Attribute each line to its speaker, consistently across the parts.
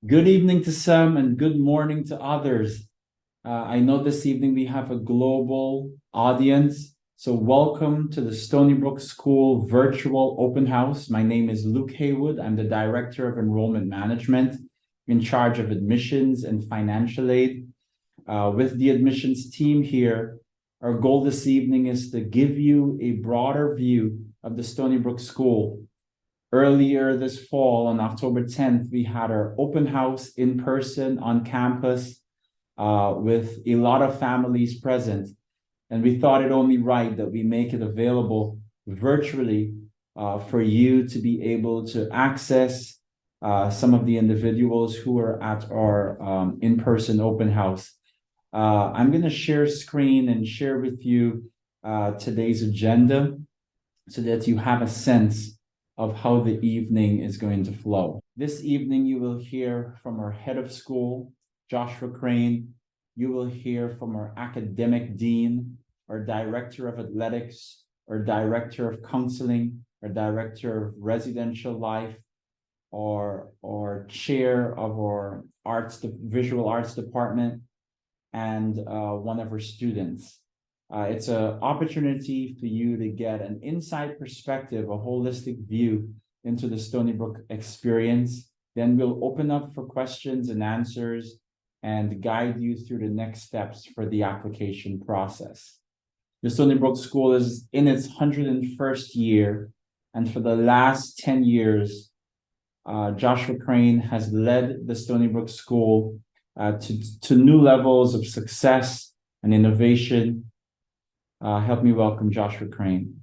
Speaker 1: Good evening to some and good morning to others. I know this evening we have a global audience, so welcome to the Stony Brook School virtual open house. My name is Luke Haywood. I'm the Director of Enrollment Management in charge of admissions and financial aid. With the admissions team here, our goal this evening is to give you a broader view of the Stony Brook School. Earlier this fall, on October 10th, we had our open house in person on campus with a lot of families present. And we thought it only right that we make it available virtually for you to be able to access some of the individuals who are at our in-person open house. I'm going to share screen and share with you today's agenda so that you have a sense of how the evening is going to flow. This evening, you will hear from our head of school, Joshua Crane. You will hear from our academic dean, our director of athletics, our director of counseling, our director of residential life, or chair of our visual arts department, and one of our students. It's an opportunity for you to get an inside perspective, a holistic view into the Stony Brook experience. Then we'll open up for questions and answers and guide you through the next steps for the application process. The Stony Brook School is in its 101st year, and for the last 10 years, Joshua Crane has led the Stony Brook School to new levels of success and innovation. Help me welcome Joshua Crane.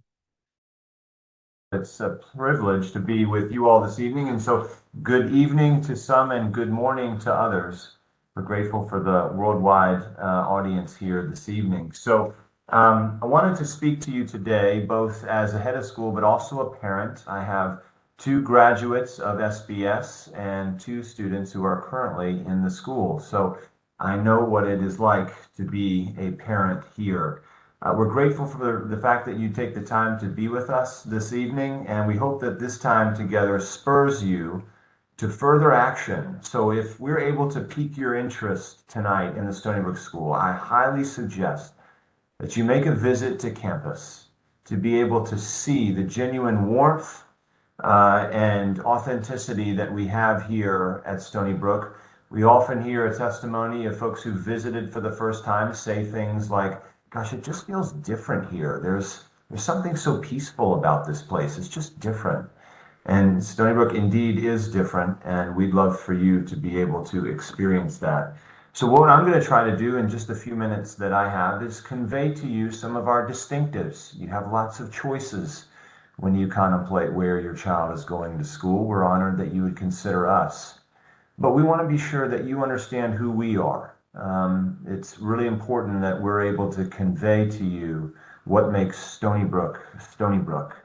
Speaker 2: It's a privilege to be with you all this evening. And so good evening to some and good morning to others. We're grateful for the worldwide audience here this evening. So I wanted to speak to you today, both as a head of school, but also a parent. I have two graduates of SBS and two students who are currently in the school. So I know what it is like to be a parent here. We're grateful for the fact that you take the time to be with us this evening, and we hope that this time together spurs you to further action. So if we're able to pique your interest tonight in the Stony Brook School, I highly suggest that you make a visit to campus to be able to see the genuine warmth and authenticity that we have here at Stony Brook. We often hear a testimony of folks who visited for the first time say things like, gosh, it just feels different here. There's something so peaceful about this place. It's just different. And Stony Brook indeed is different, and we'd love for you to be able to experience that. So what I'm going to try to do in just a few minutes that I have is convey to you some of our distinctives. You have lots of choices when you contemplate where your child is going to school. We're honored that you would consider us. But we want to be sure that you understand who we are. It's really important that we're able to convey to you what makes Stony Brook, Stony Brook.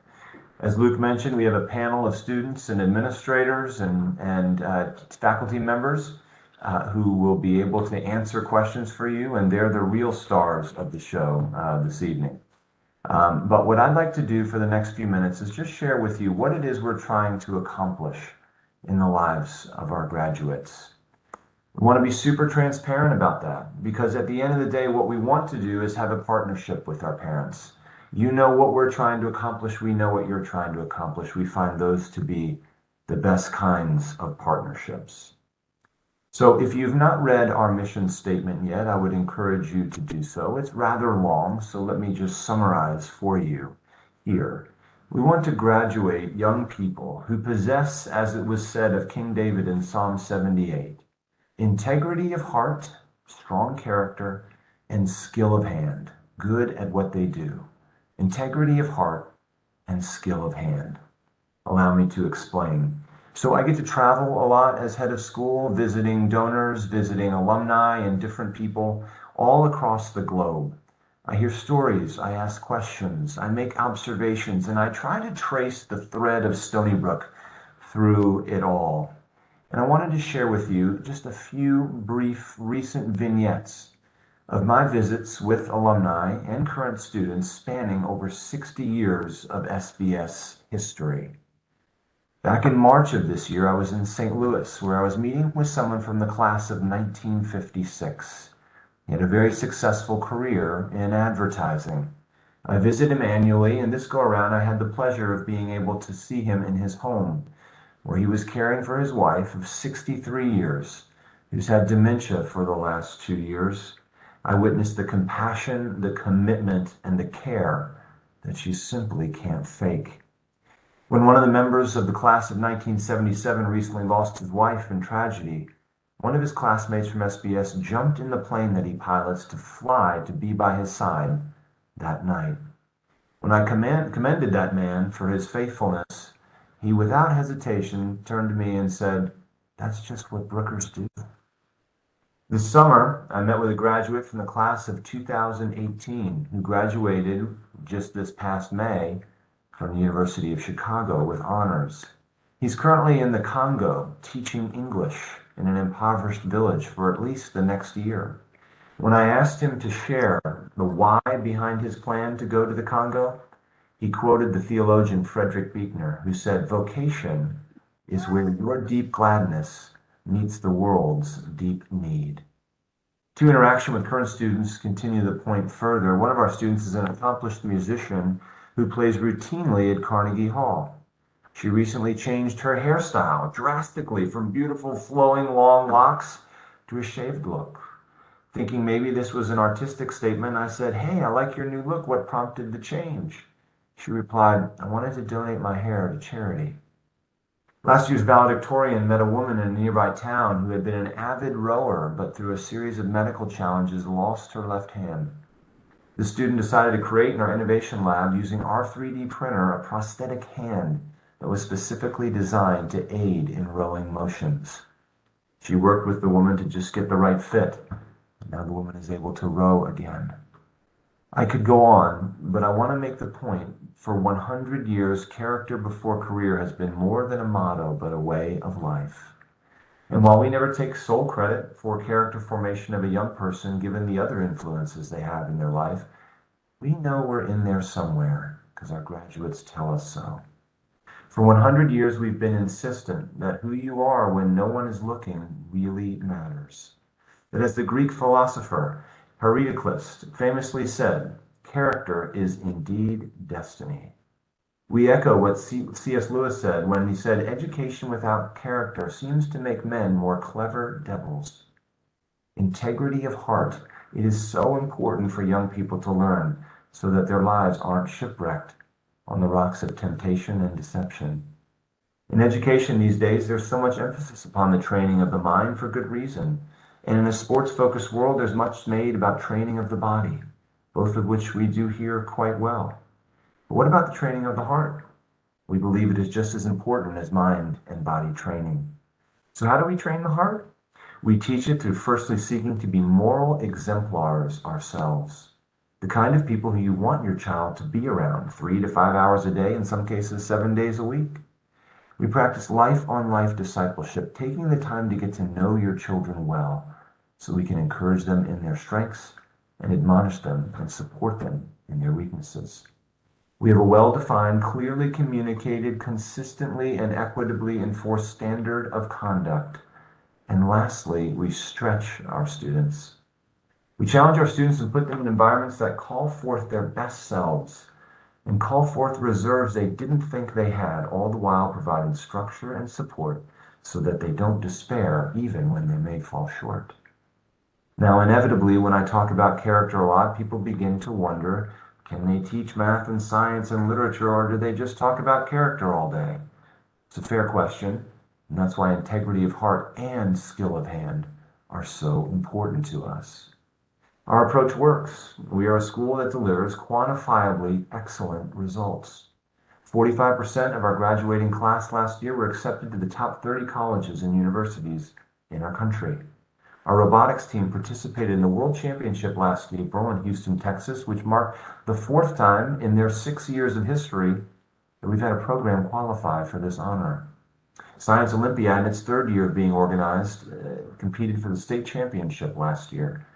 Speaker 2: As Luke mentioned, we have a panel of students and administrators and faculty members who will be able to answer questions for you, and they're the real stars of the show this evening. But what I'd like to do for the next few minutes is just share with you what it is we're trying to accomplish in the lives of our graduates. We want to be super transparent about that, because at the end of the day, what we want to do is have a partnership with our parents. You know what we're trying to accomplish. We know what you're trying to accomplish. We find those to be the best kinds of partnerships. So if you've not read our mission statement yet, I would encourage you to do so. It's rather long, so let me just summarize for you here. We want to graduate young people who possess, as it was said of King David in Psalm 78, integrity of heart, strong character, and skill of hand, good at what they do. Integrity of heart and skill of hand. Allow me to explain. So I get to travel a lot as head of school, visiting donors, visiting alumni and different people all across the globe. I hear stories, I ask questions, I make observations, and I try to trace the thread of Stony Brook through it all. And I wanted to share with you just a few brief recent vignettes of my visits with alumni and current students spanning over 60 years of SBS history. Back in March of this year, I was in St. Louis, where I was meeting with someone from the class of 1956. He had a very successful career in advertising. I visit him annually, and this go around, I had the pleasure of being able to see him in his home, where he was caring for his wife of 63 years, who's had dementia for the last 2 years. I witnessed the compassion, the commitment, and the care that she simply can't fake. When one of the members of the class of 1977 recently lost his wife in tragedy, one of his classmates from SBS jumped in the plane that he pilots to fly to be by his side that night. When I commended that man for his faithfulness, he without hesitation turned to me and said, "That's just what Brookers do." This summer, I met with a graduate from the class of 2018 who graduated just this past May from the University of Chicago with honors. He's currently in the Congo teaching English in an impoverished village for at least the next year. When I asked him to share the why behind his plan to go to the Congo, he quoted the theologian Frederick Buechner, who said, "Vocation is where your deep gladness meets the world's deep need." To interaction with current students, continue the point further. One of our students is an accomplished musician who plays routinely at Carnegie Hall. She recently changed her hairstyle drastically from beautiful flowing long locks to a shaved look. Thinking maybe this was an artistic statement, I said, "Hey, I like your new look. What prompted the change?" She replied, "I wanted to donate my hair to charity." Last year's valedictorian met a woman in a nearby town who had been an avid rower, but through a series of medical challenges lost her left hand. The student decided to create in our innovation lab using our 3D printer a prosthetic hand that was specifically designed to aid in rowing motions. She worked with the woman to just get the right fit. Now the woman is able to row again. I could go on, but I want to make the point. For 100 years, character before career has been more than a motto, but a way of life. And while we never take sole credit for character formation of a young person, given the other influences they have in their life, we know we're in there somewhere because our graduates tell us so. For 100 years, we've been insistent that who you are when no one is looking really matters. That as the Greek philosopher Heraclitus famously said, character is indeed destiny. We echo what C.S. Lewis said when he said, education without character seems to make men more clever devils. Integrity of heart, it is so important for young people to learn so that their lives aren't shipwrecked on the rocks of temptation and deception. In education these days, there's so much emphasis upon the training of the mind for good reason. And in a sports-focused world, there's much made about training of the body, both of which we do here quite well. But what about the training of the heart? We believe it is just as important as mind and body training. So how do we train the heart? We teach it through firstly seeking to be moral exemplars ourselves, the kind of people who you want your child to be around 3 to 5 hours a day, in some cases 7 days a week. We practice life-on-life discipleship, taking the time to get to know your children well so we can encourage them in their strengths and admonish them and support them in their weaknesses. We have a well-defined, clearly communicated, consistently and equitably enforced standard of conduct. And lastly, we stretch our students. We challenge our students and put them in environments that call forth their best selves and call forth reserves they didn't think they had, all the while providing structure and support so that they don't despair even when they may fall short. Now, inevitably, when I talk about character a lot, people begin to wonder, can they teach math and science and literature, or do they just talk about character all day? It's a fair question, and that's why integrity of heart and skill of hand are so important to us. Our approach works. We are a school that delivers quantifiably excellent results. 45% of our graduating class last year were accepted to the top 30 colleges and universities in our country. Our robotics team participated in the World Championship last April in Houston, Texas, which marked the 4th time in their 6 years of history that we've had a program qualify for this honor. Science Olympiad, in its 3rd year of being organized, competed for the state championship last year.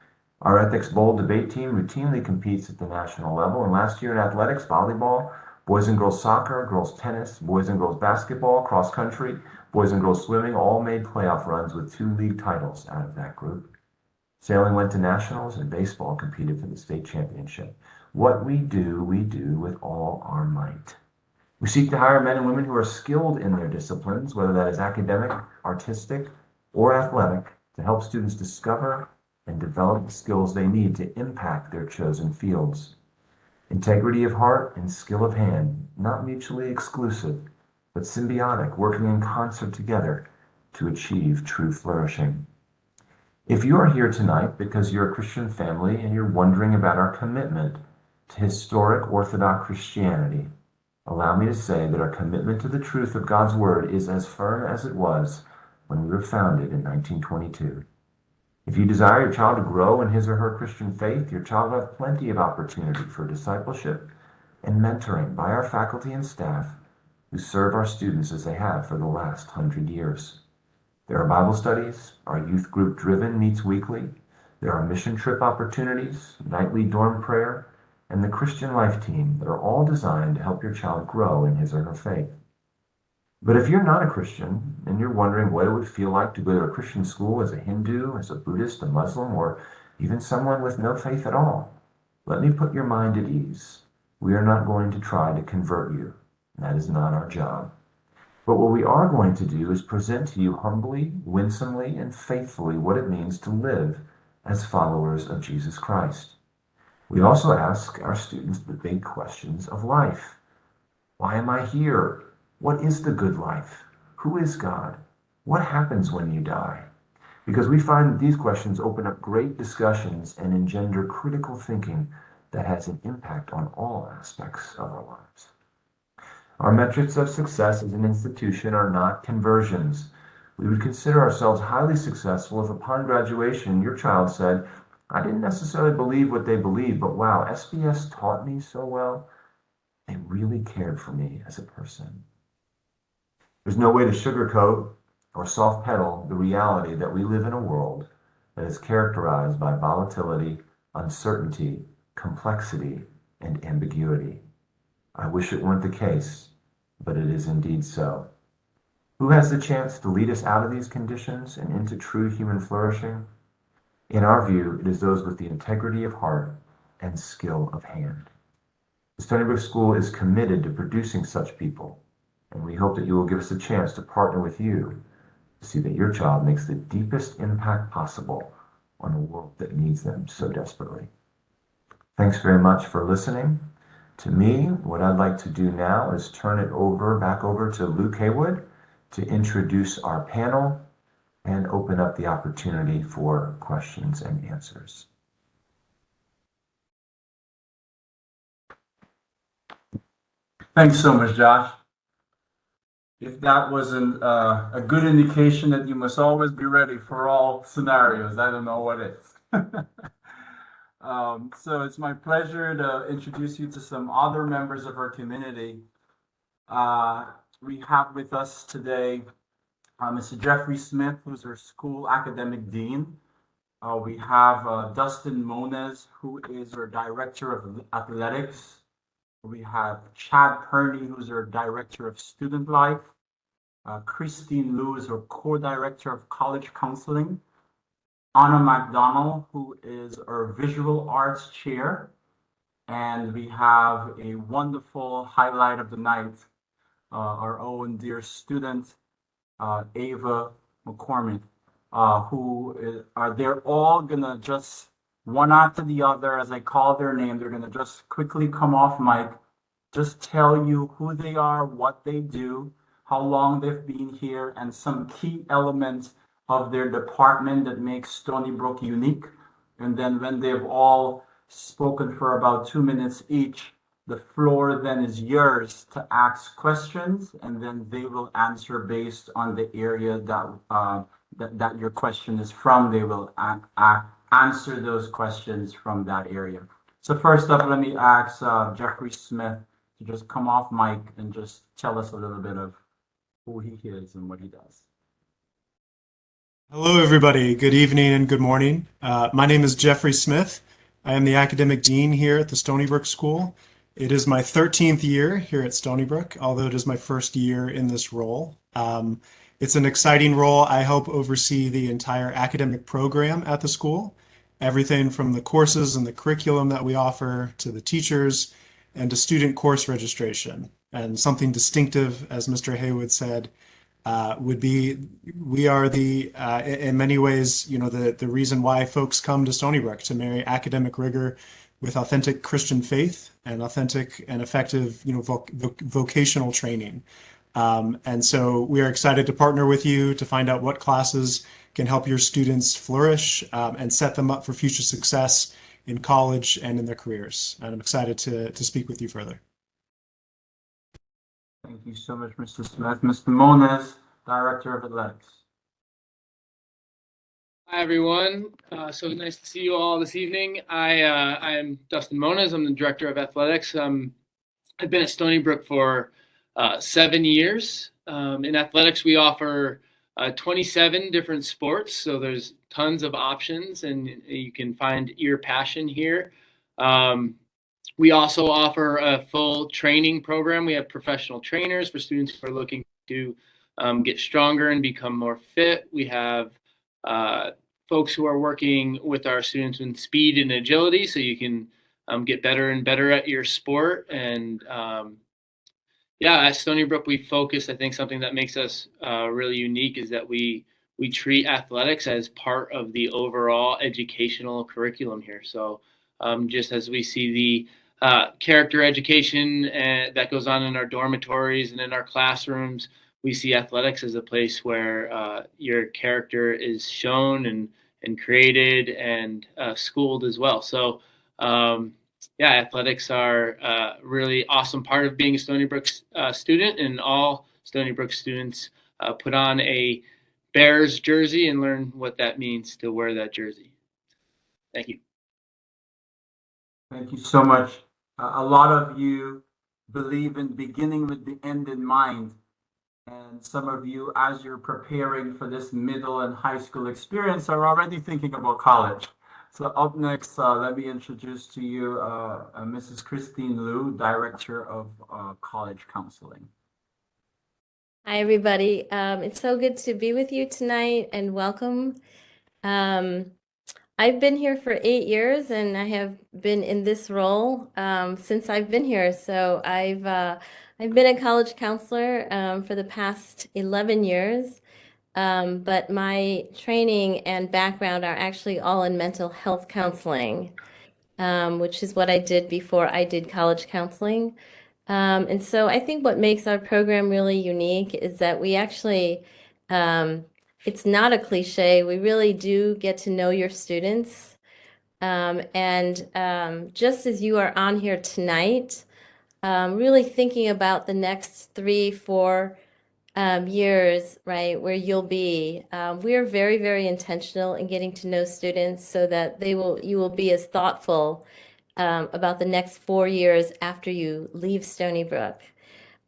Speaker 2: Our Ethics Bowl debate team routinely competes at the national level, and last year in athletics, volleyball Boys and girls soccer, girls tennis, boys and girls basketball, cross country, boys and girls swimming all made playoff runs with 2 league titles out of that group. Sailing went to nationals, and baseball competed for the state championship. What we do with all our might. We seek to hire men and women who are skilled in their disciplines, whether that is academic, artistic, or athletic, to help students discover and develop the skills they need to impact their chosen fields. Integrity of heart and skill of hand, not mutually exclusive, but symbiotic, working in concert together to achieve true flourishing. If you are here tonight because you're a Christian family and you're wondering about our commitment to historic Orthodox Christianity, allow me to say that our commitment to the truth of God's Word is as firm as it was when we were founded in 1922. If you desire your child to grow in his or her Christian faith, your child will have plenty of opportunity for discipleship and mentoring by our faculty and staff who serve our students as they have for the last 100 years. There are Bible studies, our youth group Driven meets weekly, there are mission trip opportunities, nightly dorm prayer, and the Christian Life Team that are all designed to help your child grow in his or her faith. But if you're not a Christian and you're wondering what it would feel like to go to a Christian school as a Hindu, as a Buddhist, a Muslim, or even someone with no faith at all, let me put your mind at ease. We are not going to try to convert you. That is not our job. But what we are going to do is present to you humbly, winsomely, and faithfully what it means to live as followers of Jesus Christ. We also ask our students the big questions of life. Why am I here? What is the good life? Who is God? What happens when you die? Because we find that these questions open up great discussions and engender critical thinking that has an impact on all aspects of our lives. Our metrics of success as an institution are not conversions. We would consider ourselves highly successful if upon graduation your child said, I didn't necessarily believe what they believe, but wow, SBS taught me so well. They really cared for me as a person. There's no way to sugarcoat or soft pedal the reality that we live in a world that is characterized by volatility, uncertainty, complexity, and ambiguity. I wish it weren't the case, but it is indeed so. Who has the chance to lead us out of these conditions and into true human flourishing? In our view, it is those with the integrity of heart and skill of hand. The Stony Brook School is committed to producing such people, and we hope that you will give us a chance to partner with you to see that your child makes the deepest impact possible on a world that needs them so desperately. Thanks very much for listening to me. What I'd like to do now is turn it back over to Luke Haywood to introduce our panel and open up the opportunity for questions and answers.
Speaker 1: Thanks so much, Josh. If that wasn't a good indication that you must always be ready for all scenarios, I don't know what is. So it's my pleasure to introduce you to some other members of our community. We have with us today Mr. Jeffrey Smith, who's our school academic dean. We have Dustin Moniz, who is our director of athletics. We have Chad Perney, who's our director of student life. Christine Liu is our co-director of college counseling. Anna McDonald, who is our visual arts chair. And we have a wonderful highlight of the night, our own dear student, Ava McCormick, they're all gonna just one after the other, as I call their name, they're gonna just quickly come off mic, just tell you who they are, what they do, how long they've been here, and some key elements of their department that makes Stony Brook unique. And then when they've all spoken for about 2 minutes each, the floor then is yours to ask questions, and then they will answer based on the area that your question is from. They will answer those questions from that area. So first up, let me ask Jeffrey Smith to just come off mic and just tell us a little bit of who he is and what he does.
Speaker 3: Hello, everybody. Good evening and good morning. My name is Jeffrey Smith. I am the academic dean here at the Stony Brook School, It is my 13th year here at Stony Brook, although it is my first year in this role. It's an exciting role. I help oversee the entire academic program at the school, everything from the courses and the curriculum that we offer to the teachers and to student course registration. And something distinctive, as Mr. Haywood said, would be we are in many ways, the reason why folks come to Stony Brook to marry academic rigor with authentic Christian faith and authentic and effective, vocational training. And so we are excited to partner with you to find out what classes can help your students flourish and set them up for future success in college and in their careers. And I'm excited to speak with you further.
Speaker 4: Thank you so much, Mr. Smith. Mr. Moniz, Director of Athletics.
Speaker 5: Hi, everyone. So nice to see you all this evening. I'm Dustin Moniz. I'm the Director of Athletics. I've been at Stony Brook for 7 years. In athletics, we offer 27 different sports, so there's tons of options, and you can find your passion here. We also offer a full training program. We have professional trainers for students who are looking to get stronger and become more fit. We have folks who are working with our students in speed and agility, so you can get better and better at your sport. And at Stony Brook, we focus. I think something that makes us really unique is that we treat athletics as part of the overall educational curriculum here. So just as we see the character education that goes on in our dormitories and in our classrooms, we see athletics as a place where your character is shown and created and schooled as well. So athletics are a really awesome part of being a Stony Brook student, and all Stony Brook students put on a Bears jersey and learn what that means to wear that jersey. Thank you.
Speaker 4: Thank you so much. A lot of you believe in beginning with the end in mind. And some of you, as you're preparing for this middle and high school experience, are already thinking about college. So up next, let me introduce to you Mrs. Christine Liu, Director of College Counseling.
Speaker 6: Hi, everybody. It's so good to be with you tonight, and welcome. I've been here for 8 years, and I have been in this role since I've been here. So I've been a college counselor for the past 11 years, but my training and background are actually all in mental health counseling, which is what I did before I did college counseling. And so I think what makes our program really unique is that we actually, it's not a cliche. We really do get to know your students. Just as you are on here tonight, really thinking about the next 3-4 years, right, where you'll be. We are very, very intentional in getting to know students so that you will be as thoughtful about the next 4 years after you leave Stony Brook.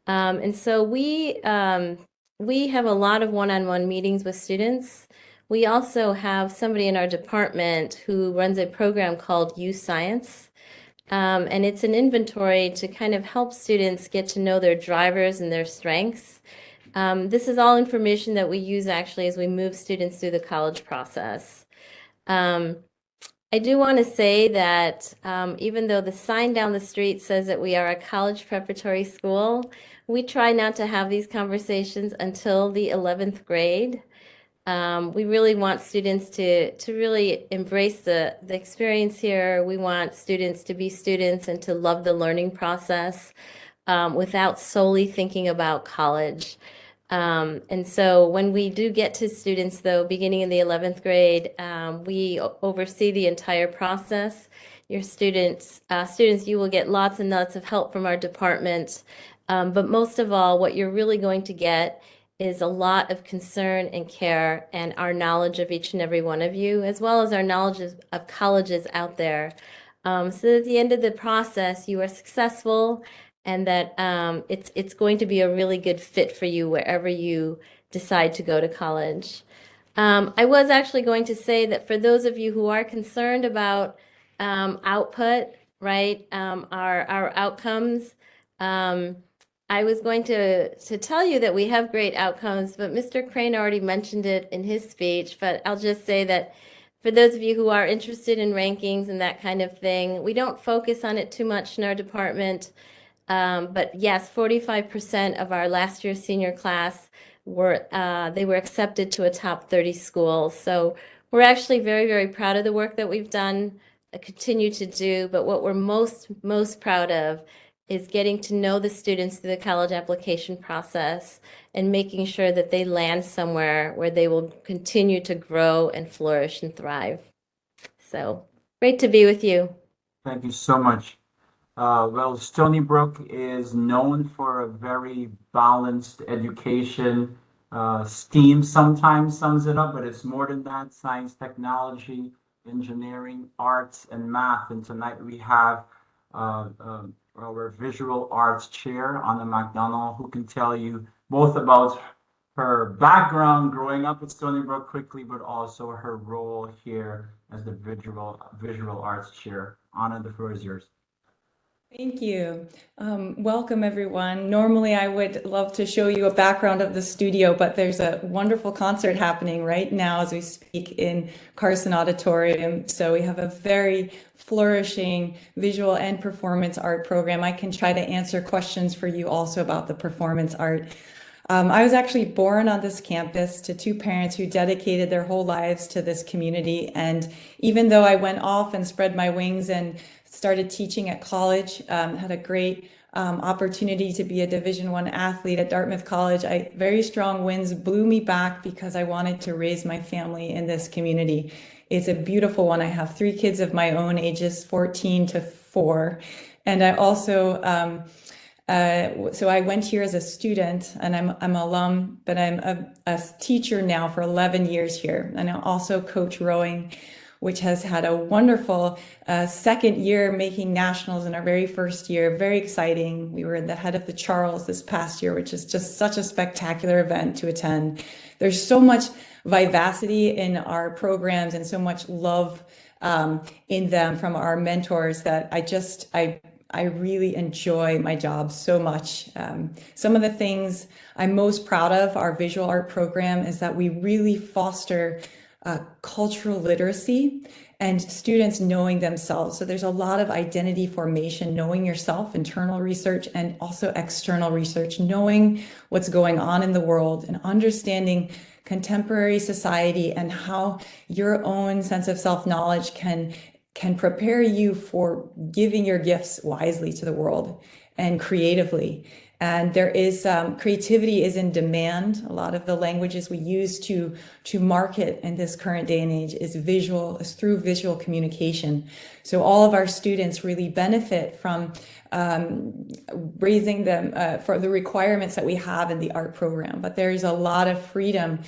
Speaker 6: And so we have a lot of one-on-one meetings with students. We also have somebody in our department who runs a program called Youth Science. And it's an inventory to kind of help students get to know their drivers and their strengths. This is all information that we use actually as we move students through the college process. I do want to say that even though the sign down the street says that we are a college preparatory school, we try not to have these conversations until the 11th grade. We really want students to really embrace the experience here. We want students to be students and to love the learning process without solely thinking about college. And so when we do get to students, though, beginning in the 11th grade, we oversee the entire process. Your students, you will get lots and lots of help from our department. But most of all, what you're really going to get is a lot of concern and care and our knowledge of each and every one of you, as well as our knowledge of colleges out there. So that at the end of the process, you are successful and that it's going to be a really good fit for you wherever you decide to go to college. I was actually going to say that for those of you who are concerned about output, right? Our outcomes. I was going to tell you that we have great outcomes, but Mr. Crane already mentioned it in his speech. But I'll just say that for those of you who are interested in rankings and that kind of thing, we don't focus on it too much in our department. But yes, 45% of our last year's senior class were they were accepted to a top 30 school. So we're actually very, very proud of the work that we've done, continue to do. But what we're most proud of is getting to know the students through the college application process and making sure that they land somewhere where they will continue to grow and flourish and thrive. So great to be with you.
Speaker 4: Thank you so much. Well, Stony Brook is known for a very balanced education. STEAM sometimes sums it up, but it's more than that: science, technology, engineering, arts, and math. And tonight we have our visual arts chair, Anna McDonald, who can tell you both about her background growing up at Stony Brook quickly, but also her role here as the visual arts chair. Anna, the floor is yours.
Speaker 7: Thank you. Welcome, everyone. Normally, I would love to show you a background of the studio, but there's a wonderful concert happening right now as we speak in Carson Auditorium. So we have a very flourishing visual and performance art program. I can try to answer questions for you also about the performance art. I was actually born on this campus to two parents who dedicated their whole lives to this community. And even though I went off and spread my wings and started teaching at college, had a great opportunity to be a Division I athlete at Dartmouth College, very strong winds blew me back because I wanted to raise my family in this community. It's a beautiful one. I have three kids of my own, ages 14 to 4. And I also so I went here as a student, and I'm alum, but I'm a teacher now for 11 years here. And I also coach rowing, which has had a wonderful second year, making nationals in our very first year. Very exciting. We were the head of the Charles this past year, which is just such a spectacular event to attend. There's so much vivacity in our programs and so much love in them from our mentors that I really enjoy my job so much. Some of the things I'm most proud of our visual art program is that we really foster cultural literacy and students knowing themselves. So there's a lot of identity formation, knowing yourself, internal research, and also external research, knowing what's going on in the world and understanding contemporary society and how your own sense of self-knowledge can prepare you for giving your gifts wisely to the world and creatively. And there is creativity is in demand. A lot of the languages we use to market in this current day and age is through visual communication. So all of our students really benefit from raising them for the requirements that we have in the art program. But there is a lot of freedom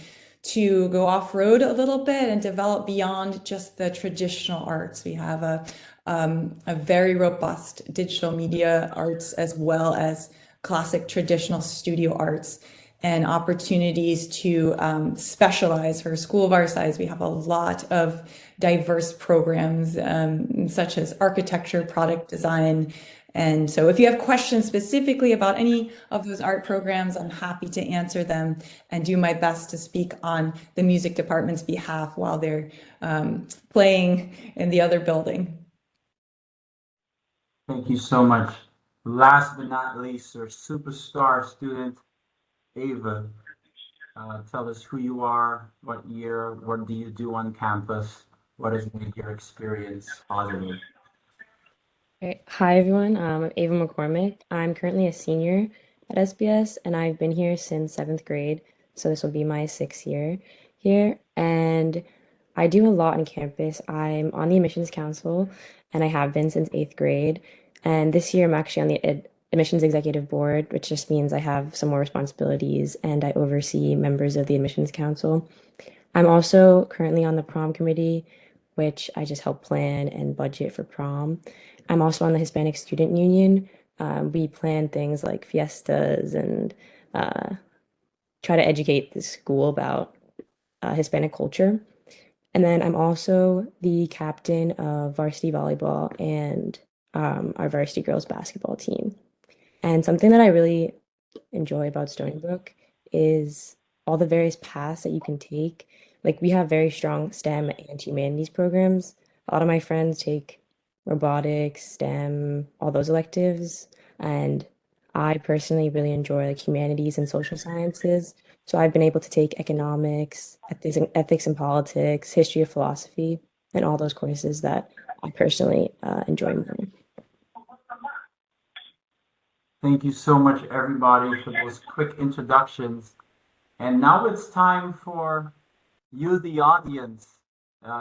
Speaker 7: to go off-road a little bit and develop beyond just the traditional arts. We have a very robust digital media arts as well as classic traditional studio arts and opportunities to specialize. For a school of our size, we have a lot of diverse programs such as architecture, product design. And so if you have questions specifically about any of those art programs, I'm happy to answer them and do my best to speak on the music department's behalf while they're playing in the other building.
Speaker 4: Thank you so much. Last but not least, our superstar student, Ava. Tell us who you are, what year, what do you do on campus, what has made your experience positive?
Speaker 8: Great. Hi, everyone. I'm Ava McCormick. I'm currently a senior at SBS, and I've been here since 7th grade. So this will be my 6th year here. And I do a lot on campus. I'm on the admissions council, and I have been since 8th grade. And this year, I'm actually on the admissions executive board, which just means I have some more responsibilities, and I oversee members of the admissions council. I'm also currently on the prom committee, which I just help plan and budget for prom. I'm also on the Hispanic Student Union. We plan things like fiestas and try to educate the school about Hispanic culture. And then I'm also the captain of varsity volleyball and our varsity girls basketball team. And something that I really enjoy about Stony Brook is all the various paths that you can take. Like we have very strong STEM and humanities programs. A lot of my friends take robotics, STEM, all those electives, and I personally really enjoy like humanities and social sciences. So I've been able to take economics, ethics and politics, history of philosophy, and all those courses that I personally enjoy more.
Speaker 4: Thank you so much, everybody, for those quick introductions. And now it's time for you, the audience.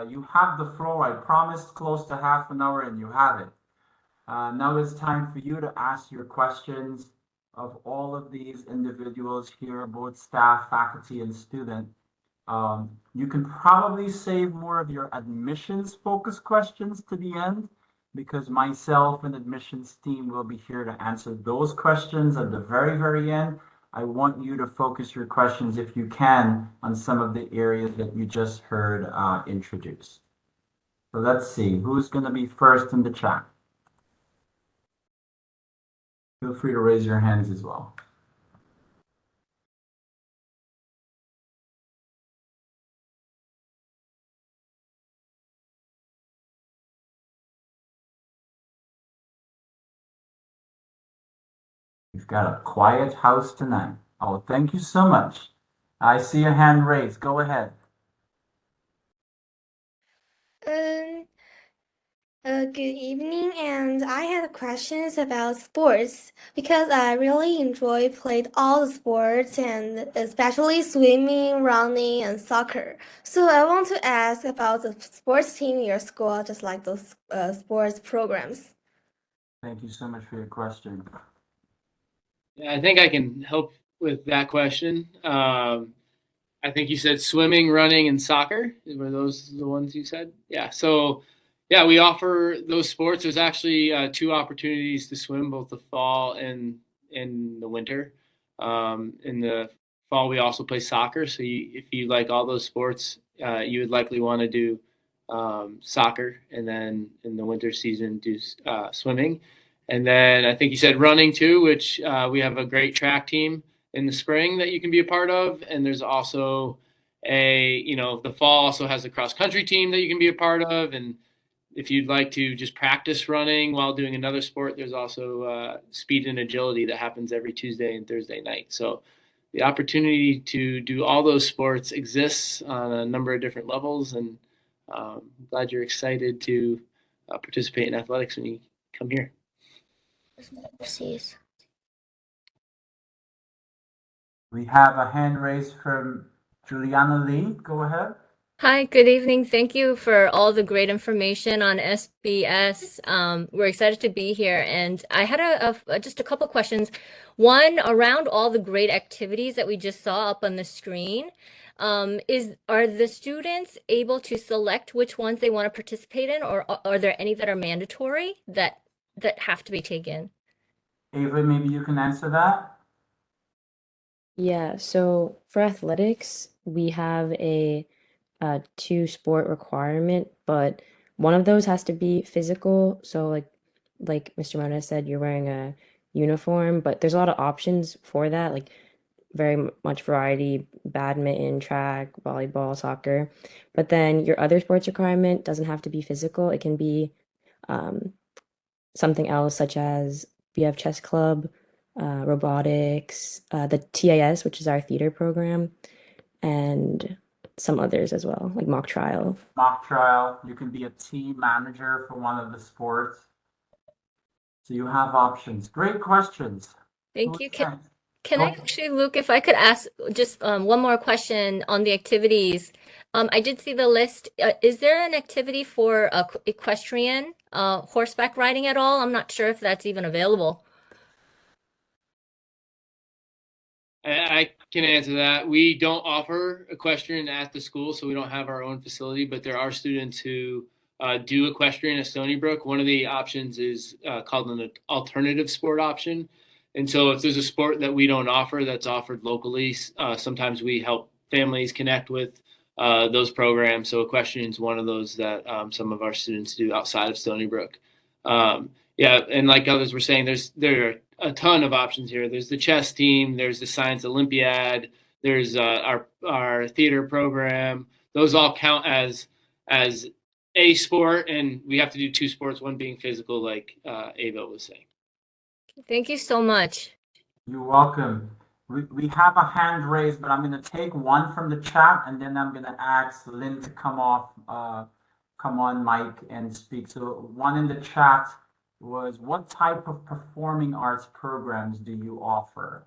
Speaker 4: You have the floor. I promised close to half an hour, and you have it. Now it's time for you to ask your questions of all of these individuals here, both staff, faculty, and student. You can probably save more of your admissions focused questions to the end because myself and admissions team will be here to answer those questions at the very, very end. I want you to focus your questions, if you can, on some of the areas that you just heard introduced. So let's see, who's going to be first in the chat? Feel free to raise your hands as well. We've got a quiet house tonight. Oh, thank you so much. I see a hand raised. Go ahead.
Speaker 9: Um, good evening, and I had questions about sports because I really enjoy played all the sports and especially swimming, running, and soccer. So I want to ask about the sports team in your school, just like those sports programs.
Speaker 4: Thank you so much for your question.
Speaker 5: Yeah, I think I can help with that question. I think you said swimming, running, and soccer. Were those the ones you said? Yeah. So, yeah, we offer those sports. There's actually 2 opportunities to swim, both the fall and in the winter. In the fall, we also play soccer. So, if you like all those sports, you would likely want to do soccer, and then in the winter season, do swimming. And then I think you said running too, which we have a great track team in the spring that you can be a part of. And there's also the fall also has a cross country team that you can be a part of. And if you'd like to just practice running while doing another sport, there's also speed and agility that happens every Tuesday and Thursday night. So the opportunity to do all those sports exists on a number of different levels. And I'm glad you're excited to participate in athletics when you come here.
Speaker 9: Overseas.
Speaker 4: We have a hand raised from Juliana Lee. Go ahead.
Speaker 10: Hi, good evening. Thank you for all the great information on SBS. We're excited to be here, and I had just a couple questions. One, around all the great activities that we just saw up on the screen, are the students able to select which ones they want to participate in, or are there any that are mandatory that have to be taken?
Speaker 4: Ava, maybe you can answer that.
Speaker 8: Yeah, so for athletics, we have a 2 sport requirement, but one of those has to be physical. So like Mr. Mona said, you're wearing a uniform, but there's a lot of options for that, like very much variety, badminton, track, volleyball, soccer. But then your other sports requirement doesn't have to be physical. It can be um, something else, such as we have chess club, robotics, the TIS, which is our theater program, and some others as well, like mock trial.
Speaker 4: Mock trial. You can be a team manager for one of the sports. So you have options. Great questions.
Speaker 10: Thank
Speaker 4: Who's
Speaker 10: you.
Speaker 4: next?
Speaker 10: Can
Speaker 4: Go
Speaker 10: I
Speaker 4: ahead.
Speaker 10: actually, Luke, if I could ask just one more question on the activities? I did see the list. Is there an activity for equestrian, horseback riding at all? I'm not sure if that's even available.
Speaker 5: I can answer that. We don't offer equestrian at the school, so we don't have our own facility, but there are students who do equestrian at Stony Brook. One of the options is called an alternative sport option. And so if there's a sport that we don't offer that's offered locally, sometimes we help families connect with those programs. So equestrian is one of those that some of our students do outside of Stony Brook. yeah, and like others were saying, there are a ton of options here. There's the chess team, there's the science Olympiad, there's our theater program. Those all count as a sport, and we have to do two sports, one being physical, like Ava was saying.
Speaker 10: Thank you so much.
Speaker 4: You're welcome. We have a hand raised, but I'm going to take one from the chat, and then I'm going to ask Lynn to come on mic and speak. So one in the chat was, what type of performing arts programs do you offer?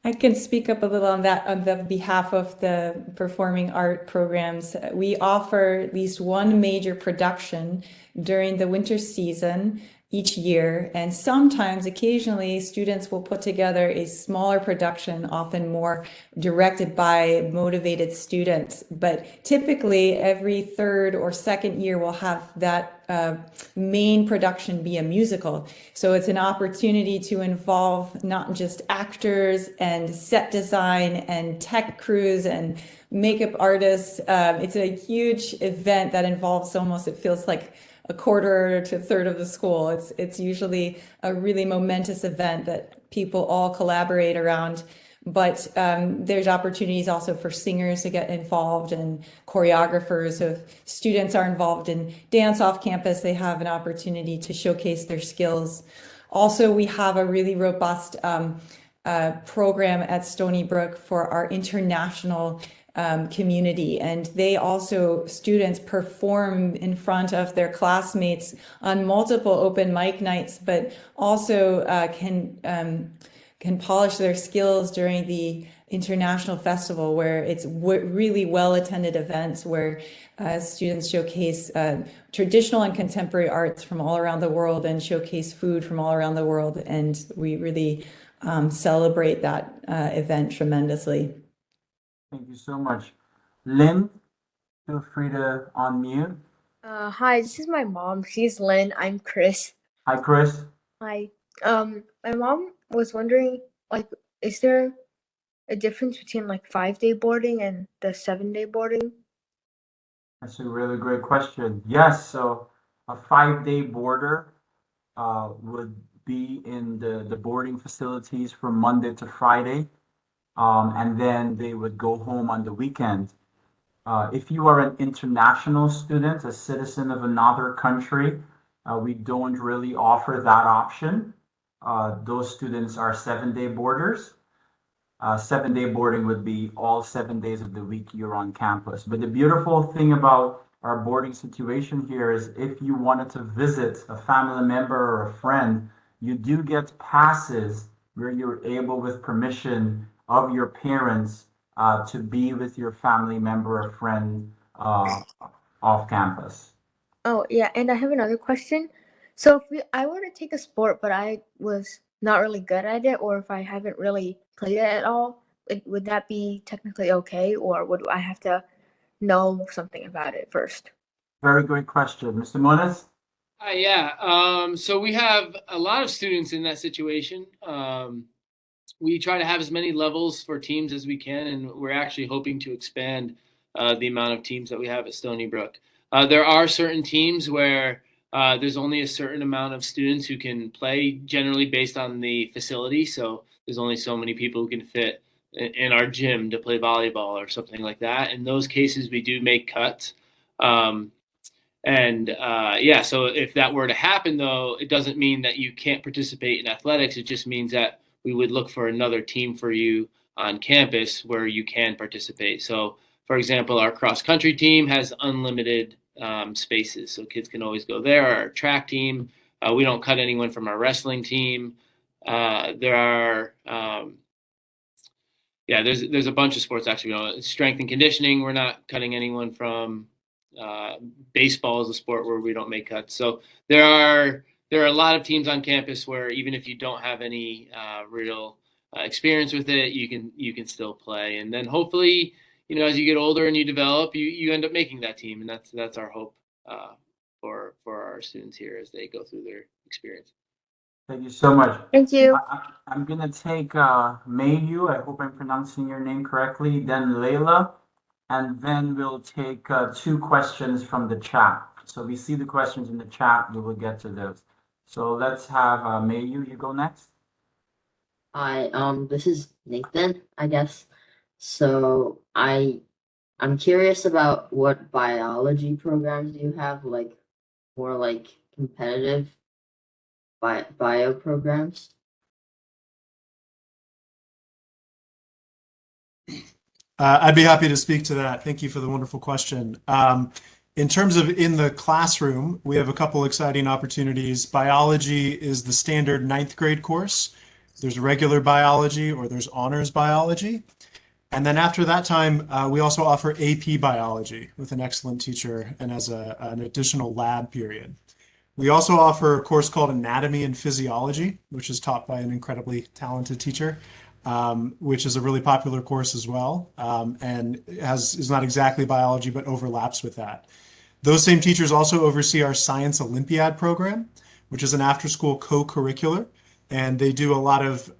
Speaker 7: I can speak up a little on that on the behalf of the performing art programs. We offer at least one major production during the winter season each year, and sometimes, occasionally, students will put together a smaller production, often more directed by motivated students. But typically, every third or second year, we'll have that main production be a musical. So it's an opportunity to involve not just actors and set design and tech crews and makeup artists. It's a huge event that involves almost, it feels like a quarter to a third of the school. It's usually a really momentous event that people all collaborate around. But there's opportunities also for singers to get involved and choreographers. So if students are involved in dance off campus, they have an opportunity to showcase their skills. Also, we have a really robust program at Stony Brook for our international community, and they also, students perform in front of their classmates on multiple open mic nights, but also can polish their skills during the international festival, where it's really well-attended events where students showcase traditional and contemporary arts from all around the world and showcase food from all around the world, and we really celebrate that event tremendously.
Speaker 4: Thank you so much. Lynn, feel free to unmute.
Speaker 11: Hi, this is my mom. She's Lynn. I'm Chris.
Speaker 4: Hi, Chris.
Speaker 11: Hi. My mom was wondering, like, is there a difference between like 5-day boarding and the 7-day boarding?
Speaker 4: That's a really great question. Yes, so a 5-day boarder would be in the boarding facilities from Monday to Friday, and then they would go home on the weekend. If you are an international student, a citizen of another country, we don't really offer that option. Those students are 7-day boarders. 7-day boarding would be all 7 days of the week you're on campus. But the beautiful thing about our boarding situation here is if you wanted to visit a family member or a friend, you do get passes where you're able, with permission of your parents, to be with your family member or friend off campus.
Speaker 11: Oh, yeah, and I have another question. So if I were to take a sport, but I was not really good at it, or if I haven't really played it at all, would that be technically okay, or would I have to know something about it first?
Speaker 4: Very great question. Mr. Moniz?
Speaker 5: Yeah, so we have a lot of students in that situation. We try to have as many levels for teams as we can, and we're actually hoping to expand the amount of teams that we have at Stony Brook. There are certain teams where there's only a certain amount of students who can play, generally based on the facility. So there's only so many people who can fit in our gym to play volleyball or something like that. In those cases, we do make cuts. Yeah, so if that were to happen, though, it doesn't mean that you can't participate in athletics. It just means that we would look for another team for you on campus where you can participate. So, for example, our cross country team has unlimited spaces, so kids can always go there. Our track team, we don't cut anyone from our wrestling team. There are there's a bunch of sports actually. You know, strength and conditioning, we're not cutting anyone from. Baseball is a sport where we don't make cuts. So there are a lot of teams on campus where even if you don't have any real experience with it, you can still play. And then hopefully, you know, as you get older and you develop, you end up making that team, and that's our hope for our students here as they go through their experience.
Speaker 4: Thank you so much.
Speaker 11: Thank you.
Speaker 4: I'm going to take Mayu, I hope I'm pronouncing your name correctly, then Layla, and then we'll take 2 questions from the chat. So we see the questions in the chat. We will get to those. So let's have Mayu, you go next.
Speaker 12: Hi, this is Nathan, I guess. So I'm curious about what biology programs you have, like more like competitive bio programs.
Speaker 3: I'd be happy to speak to that. Thank you for the wonderful question. In terms of in the classroom, we have a couple exciting opportunities. Biology is the standard ninth grade course. There's regular biology or there's honors biology. And then after that time, we also offer AP biology with an excellent teacher and as an additional lab period. We also offer a course called Anatomy and Physiology, which is taught by an incredibly talented teacher, which is a really popular course as well, and is not exactly biology, but overlaps with that. Those same teachers also oversee our Science Olympiad program, which is an after-school co-curricular, and they do a lot of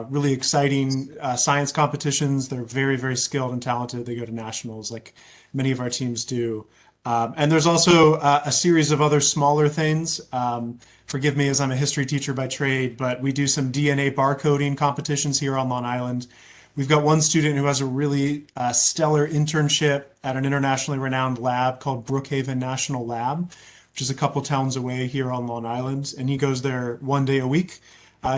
Speaker 3: really exciting science competitions. They're very, very skilled and talented. They go to nationals like many of our teams do. And there's also a series of other smaller things. Forgive me as I'm a history teacher by trade, but we do some DNA barcoding competitions here on Long Island. We've got one student who has a really stellar internship at an internationally renowned lab called Brookhaven National Lab, which is a couple towns away here on Long Island. And he goes there one day a week.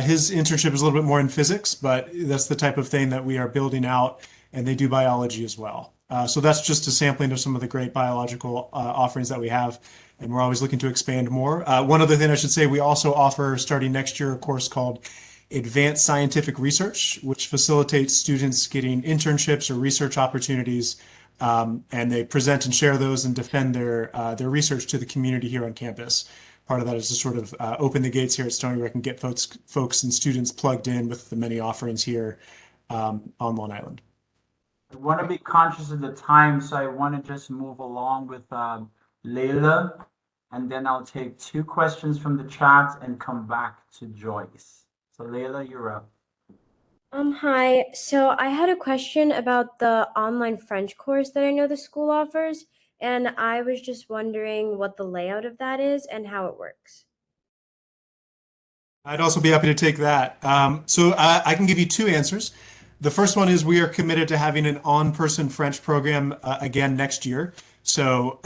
Speaker 3: His internship is a little bit more in physics, but that's the type of thing that we are building out, and they do biology as well. So that's just a sampling of some of the great biological offerings that we have, and we're always looking to expand more. One other thing I should say, we also offer, starting next year, a course called Advanced Scientific Research, which facilitates students getting internships or research opportunities, and they present and share those and defend their research to the community here on campus. Part of that is to sort of open the gates here at Stony Brook and get folks and students plugged in with the many offerings here on Long Island.
Speaker 4: I want to be conscious of the time, so I want to just move along with Layla, and then I'll take 2 questions from the chat and come back to Joyce. So Layla, you're up.
Speaker 13: Hi. So I had a question about the online French course that I know the school offers, and I was just wondering what the layout of that is and how it works.
Speaker 3: I'd also be happy to take that. So I can give you 2 answers. The first one is we are committed to having an on-person French program again next year. So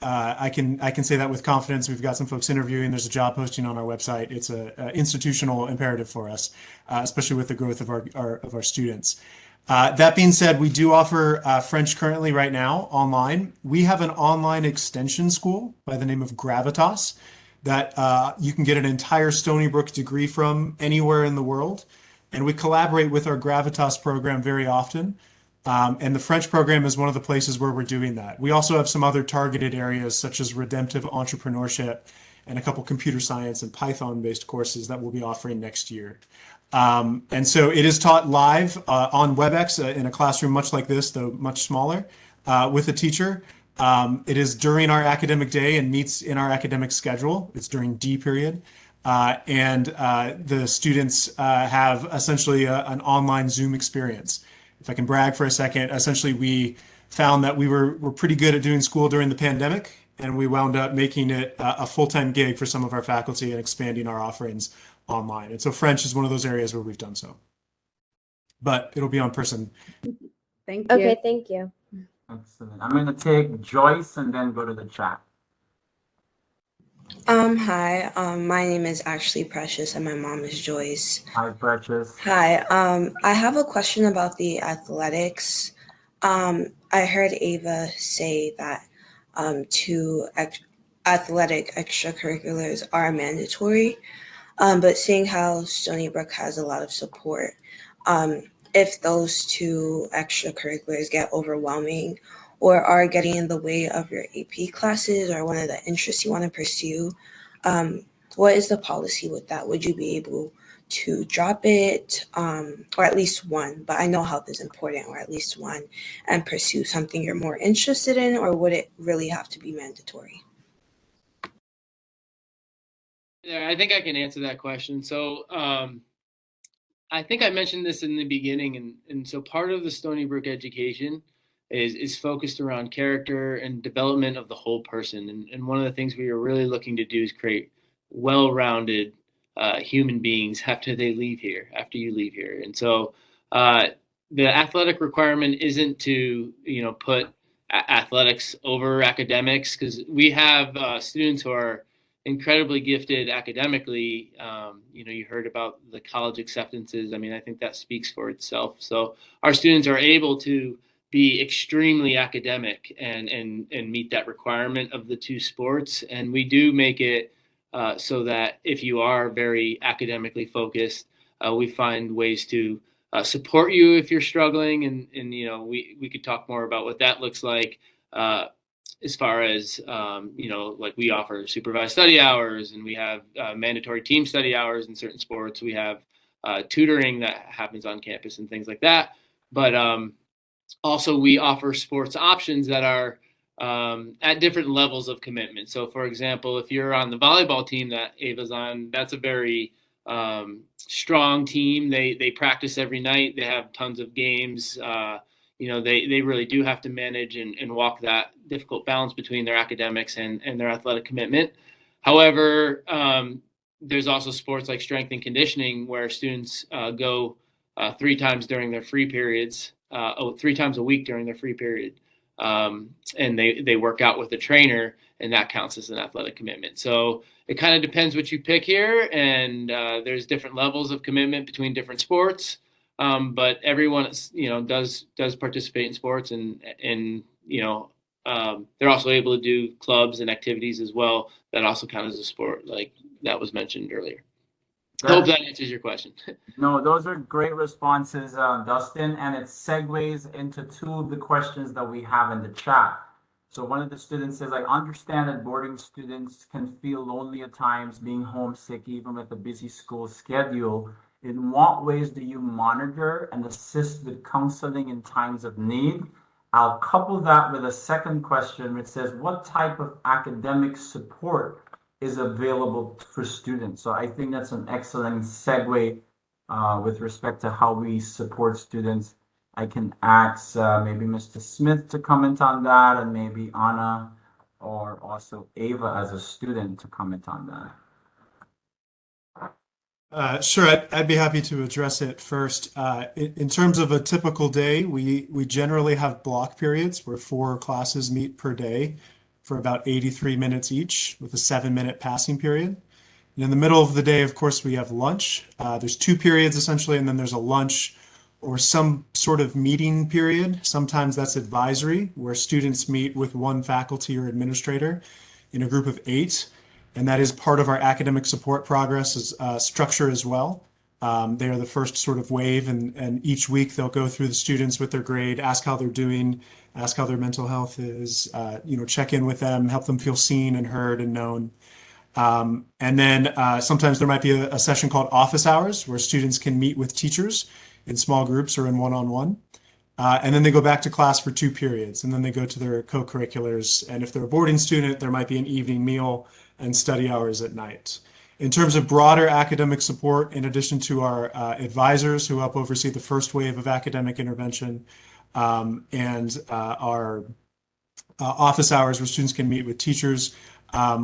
Speaker 3: I can say that with confidence. We've got some folks interviewing. There's a job posting on our website. It's an institutional imperative for us, especially with the growth of our students. That being said, we do offer French currently right now online. We have an online extension school by the name of Gravitas that you can get an entire Stony Brook degree from anywhere in the world. And we collaborate with our Gravitas program very often. And the French program is one of the places where we're doing that. We also have some other targeted areas such as redemptive entrepreneurship and a couple computer science and Python-based courses that we'll be offering next year. And so it is taught live on WebEx in a classroom much like this, though much smaller, with a teacher. It is during our academic day and meets in our academic schedule. It's during D period. And the students have essentially an online Zoom experience. If I can brag for a second, essentially we found that we were pretty good at doing school during the pandemic, and we wound up making it a full-time gig for some of our faculty and expanding our offerings online. And so French is one of those areas where we've done so. But it'll be on person.
Speaker 13: Thank you. Okay, thank you.
Speaker 4: Excellent. I'm going to take Joyce and then go to the chat.
Speaker 14: Hi, my name is Ashley Precious and my mom is Joyce.
Speaker 4: Hi, Precious.
Speaker 14: Hi, I have a question about the athletics. I heard Ava say that 2 athletic extracurriculars are mandatory, but seeing how Stony Brook has a lot of support, if those 2 extracurriculars get overwhelming or are getting in the way of your AP classes or one of the interests you want to pursue, what is the policy with that? Would you be able to drop it, or at least one, but I know health is important, or at least one, and pursue something you're more interested in, or would it really have to be mandatory?
Speaker 5: Yeah, I think I can answer that question. So I think I mentioned this in the beginning, and so part of the Stony Brook education is focused around character and development of the whole person. And one of the things we are really looking to do is create well-rounded human beings after you leave here. And so the athletic requirement isn't to, put athletics over academics, because we have students who are incredibly gifted academically. You heard about the college acceptances. I mean, I think that speaks for itself. So our students are able to be extremely academic and meet that requirement of the two sports. And we do make it so that if you are very academically focused, we find ways to support you if you're struggling. And we could talk more about what that looks like. As far as, like we offer supervised study hours, and we have mandatory team study hours in certain sports. We have tutoring that happens on campus and things like that. But also, we offer sports options that are at different levels of commitment. So, for example, if you're on the volleyball team that Ava's on, that's a very strong team. They practice every night. They have tons of games. They really do have to manage and walk that difficult balance between their academics and their athletic commitment. However, there's also sports like strength and conditioning where students go 3 times during their free periods, 3 times a week during their free period. And they work out with a trainer, and that counts as an athletic commitment. So it kind of depends what you pick here, and there's different levels of commitment between different sports. But everyone, does participate in sports, and they're also able to do clubs and activities as well that also count as a sport, like that was mentioned earlier. I hope that answers your question.
Speaker 4: No, those are great responses, Dustin, and it segues into two of the questions that we have in the chat. So one of the students says, I understand that boarding students can feel lonely at times, being homesick, even with a busy school schedule. In what ways do you monitor and assist with counseling in times of need? I'll couple that with a second question, which says, what type of academic support is available for students? So I think that's an excellent segue with respect to how we support students. I can ask maybe Mr. Smith to comment on that, and maybe Anna or also Ava as a student to comment on that.
Speaker 3: Sure, I'd be happy to address it first. In terms of a typical day, we generally have block periods where 4 classes meet per day for about 83 minutes each, with a 7-minute passing period. And in the middle of the day, of course, we have lunch. There's 2 periods essentially, and then there's a lunch or some sort of meeting period. Sometimes that's advisory, where students meet with one faculty or administrator in a group of 8. And that is part of our academic support progress structure as well. They are the first sort of wave, and each week they'll go through the students with their grade, ask how they're doing, ask how their mental health is, check in with them, help them feel seen and heard and known. And then sometimes there might be a session called office hours, where students can meet with teachers in small groups or in one-on-one. And then they go back to class for 2 periods, and then they go to their co-curriculars. And if they're a boarding student, there might be an evening meal and study hours at night. In terms of broader academic support, in addition to our advisors who help oversee the first wave of academic intervention, and our office hours where students can meet with teachers,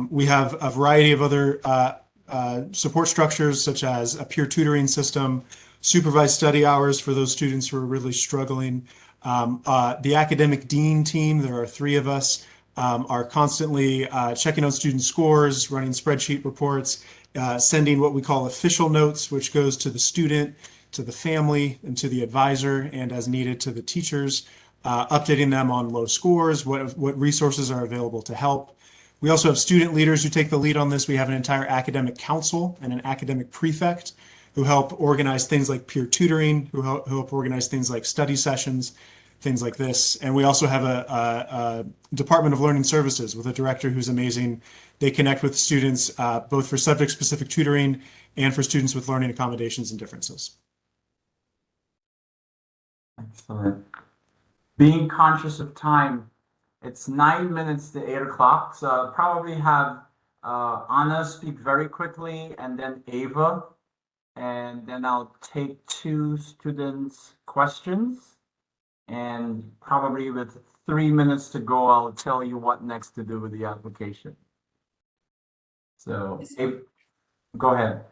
Speaker 3: we have a variety of other support structures, such as a peer tutoring system, supervised study hours for those students who are really struggling. The academic dean team, there are 3 of us, are constantly checking on student scores, running spreadsheet reports, sending what we call official notes, which goes to the student, to the family, and to the advisor, and as needed to the teachers, updating them on low scores, what resources are available to help. We also have student leaders who take the lead on this. We have an entire academic council and an academic prefect who help organize things like peer tutoring, who help organize things like study sessions, things like this. And we also have a Department of Learning Services with a director who's amazing. They connect with students both for subject-specific tutoring and for students with learning accommodations and differences.
Speaker 4: Excellent. Being conscious of time, it's 9 minutes to 8 o'clock, so I'll probably have Anna speak very quickly, and then Ava, and then I'll take 2 students' questions, And probably with 3 minutes to go, I'll tell you what next to do with the application. So, go ahead.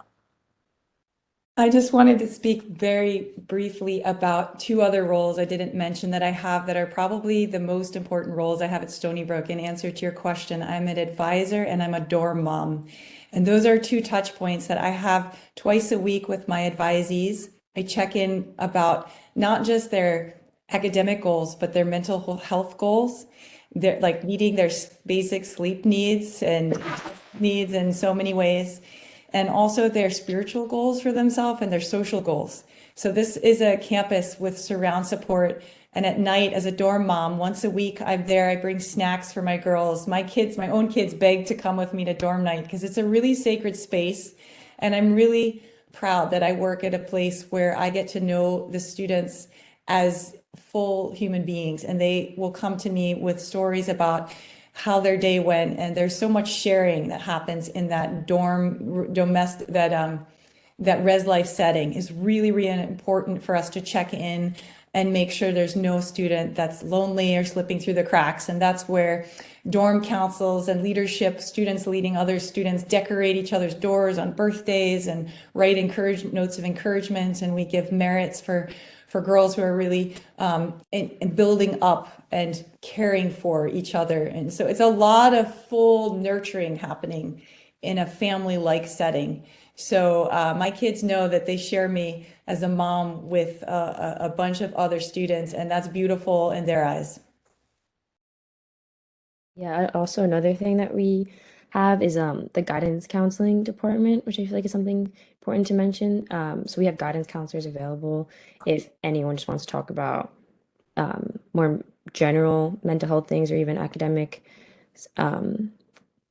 Speaker 7: I just wanted to speak very briefly about two other roles I didn't mention that I have that are probably the most important roles I have at Stony Brook. In answer to your question, I'm an advisor and I'm a dorm mom. And those are two touch points that I have twice a week with my advisees. I check in about not just their academic goals, but their mental health goals. They're like meeting their basic sleep needs and needs in so many ways, and also their spiritual goals for themselves and their social goals. So this is a campus with surround support. And at night, as a dorm mom, once a week, I'm there. I bring snacks for my girls. My kids, my own kids, beg to come with me to dorm night because it's a really sacred space. And I'm really proud that I work at a place where I get to know the students as full human beings, and they will come to me with stories about how their day went. And there's so much sharing that happens in that domestic, that res life setting is really, really important for us to check in and make sure there's no student that's lonely or slipping through the cracks. And that's where dorm councils and leadership, students leading other students, decorate each other's doors on birthdays and write notes of encouragement. And we give merits for girls who are really in building up and caring for each other. And so it's a lot of full nurturing happening in a family-like setting. So my kids know that they share me as a mom with a bunch of other students, and that's beautiful in their eyes.
Speaker 8: Yeah, also another thing that we have is the guidance counseling department, which I feel like is something important to mention. So we have guidance counselors available if anyone just wants to talk about more general mental health things or even academic.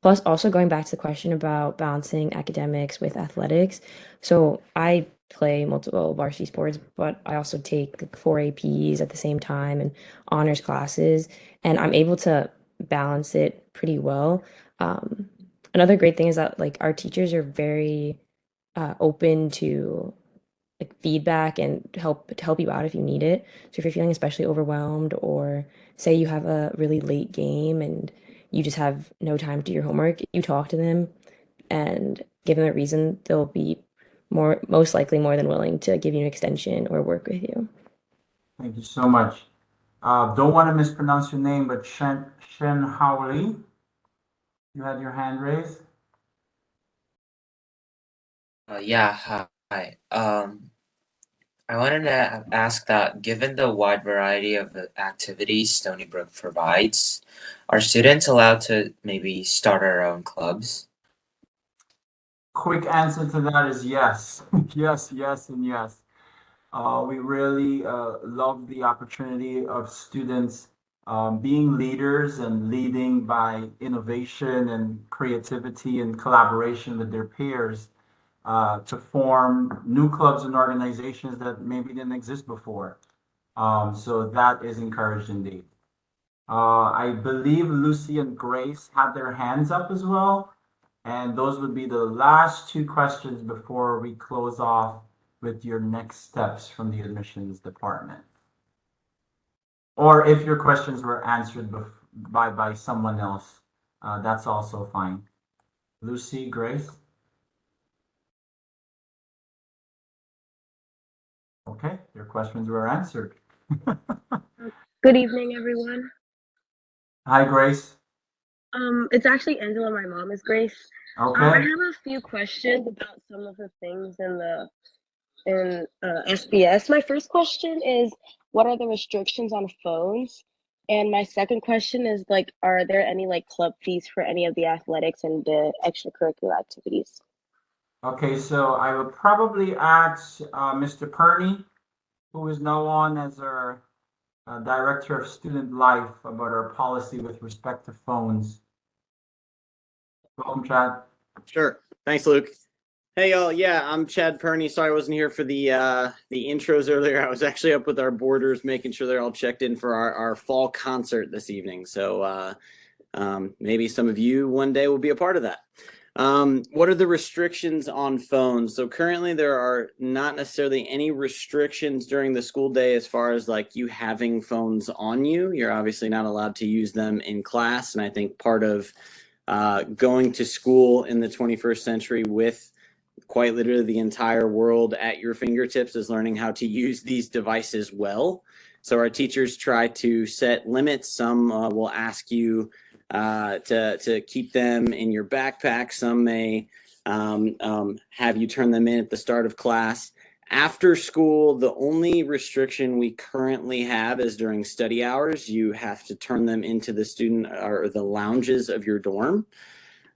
Speaker 8: Plus, also going back to the question about balancing academics with athletics. So I play multiple varsity sports, but I also take like 4 APs at the same time and honors classes, and I'm able to balance it pretty well. Another great thing is that like our teachers are very open to like feedback and to help you out if you need it. So if you're feeling especially overwhelmed, or say you have a really late game and you just have no time to do your homework, you talk to them and give them a reason, they'll be most likely more than willing to give you an extension or work with you.
Speaker 4: Thank you so much. Don't want to mispronounce your name, but Shen Howley, you had your hand raised.
Speaker 15: Yeah, hi. I wanted to ask that given the wide variety of activities Stony Brook provides, are students allowed to maybe start our own clubs?
Speaker 4: Quick answer to that is yes. Yes, yes, and yes. We really love the opportunity of students being leaders and leading by innovation and creativity and collaboration with their peers to form new clubs and organizations that maybe didn't exist before. So that is encouraged indeed. I believe Lucy and Grace had their hands up as well. And those would be the last two questions before we close off with your next steps from the admissions department. Or if your questions were answered by someone else, that's also fine. Lucy, Grace? Okay, your questions were answered.
Speaker 16: Good evening, everyone.
Speaker 4: Hi, Grace.
Speaker 16: It's actually Angela. My mom is Grace. I
Speaker 4: Okay.
Speaker 16: have a few questions about some of the things in SBS. My first question is, what are the restrictions on phones? And my second question is like, are there any like club fees for any of the athletics and the extracurricular activities?
Speaker 4: Okay, so I would probably ask Mr. Perney, who is now on as our Director of Student Life, about our policy with respect to phones. Welcome, Chad.
Speaker 17: Sure. Thanks, Luke. Hey, y'all. Yeah, I'm Chad Perney. Sorry I wasn't here for the intros earlier. I was actually up with our boarders making sure they're all checked in for our fall concert this evening. So maybe some of you one day will be a part of that. What are the restrictions on phones? So currently there are not necessarily any restrictions during the school day as far as like you having phones on you. You're obviously not allowed to use them in class. And I think part of going to school in the 21st century with quite literally the entire world at your fingertips is learning how to use these devices well. So our teachers try to set limits. Some will ask you to keep them in your backpack. Some may have you turn them in at the start of class. After school, the only restriction we currently have is during study hours. You have to turn them into the student or the lounges of your dorm.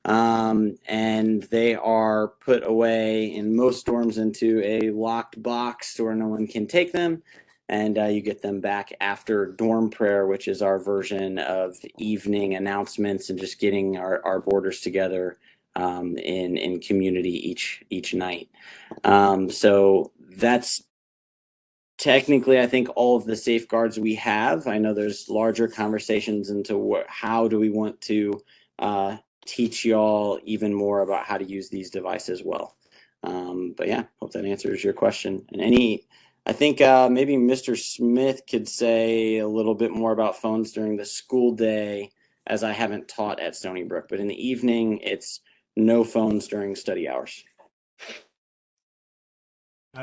Speaker 17: And they are put away in most dorms into a locked box where no one can take them. And you get them back after dorm prayer, which is our version of evening announcements and just getting our boarders together in community each night. So that's technically, I think, all of the safeguards we have. I know there's larger conversations into how do we want to teach y'all even more about how to use these devices well. But yeah, hope that answers your question. And I think maybe Mr. Smith could say a little bit more about phones during the school day, as I haven't taught at Stony Brook, but in the evening, it's no phones during study hours.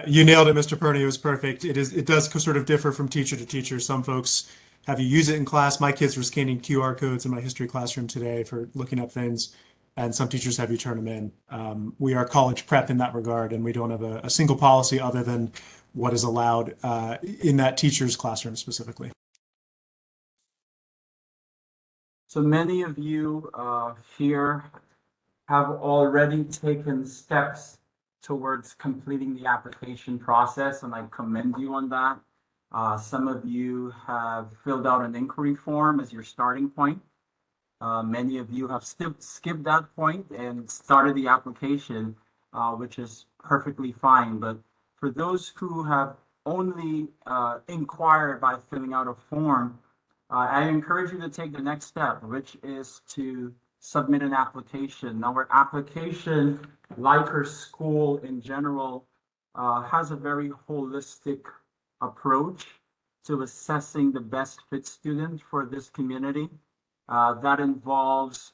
Speaker 3: You nailed it, Mr. Perney. It was perfect. It does sort of differ from teacher to teacher. Some folks have you use it in class. My kids were scanning QR codes in my history classroom today for looking up things, and some teachers have you turn them in. We are college prep in that regard, and we don't have a single policy other than what is allowed in that teacher's classroom specifically.
Speaker 4: So many of you here have already taken steps towards completing the application process, and I commend you on that. Some of you have filled out an inquiry form as your starting point. Many of you have skipped that point and started the application, which is perfectly fine. But for those who have only inquired by filling out a form, I encourage you to take the next step, which is to submit an application. Now, our application, like our school in general, has a very holistic approach to assessing the best fit student for this community. That involves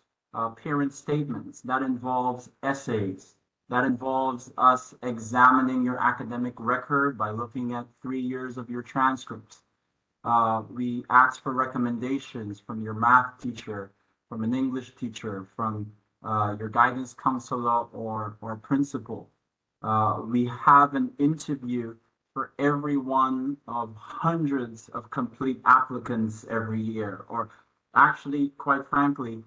Speaker 4: parent statements, that involves essays, that involves us examining your academic record by looking at 3 years of your transcripts. We ask for recommendations from your math teacher, from an English teacher, from your guidance counselor or principal. We have an interview for every one of hundreds of complete applicants every year. Or actually, quite frankly,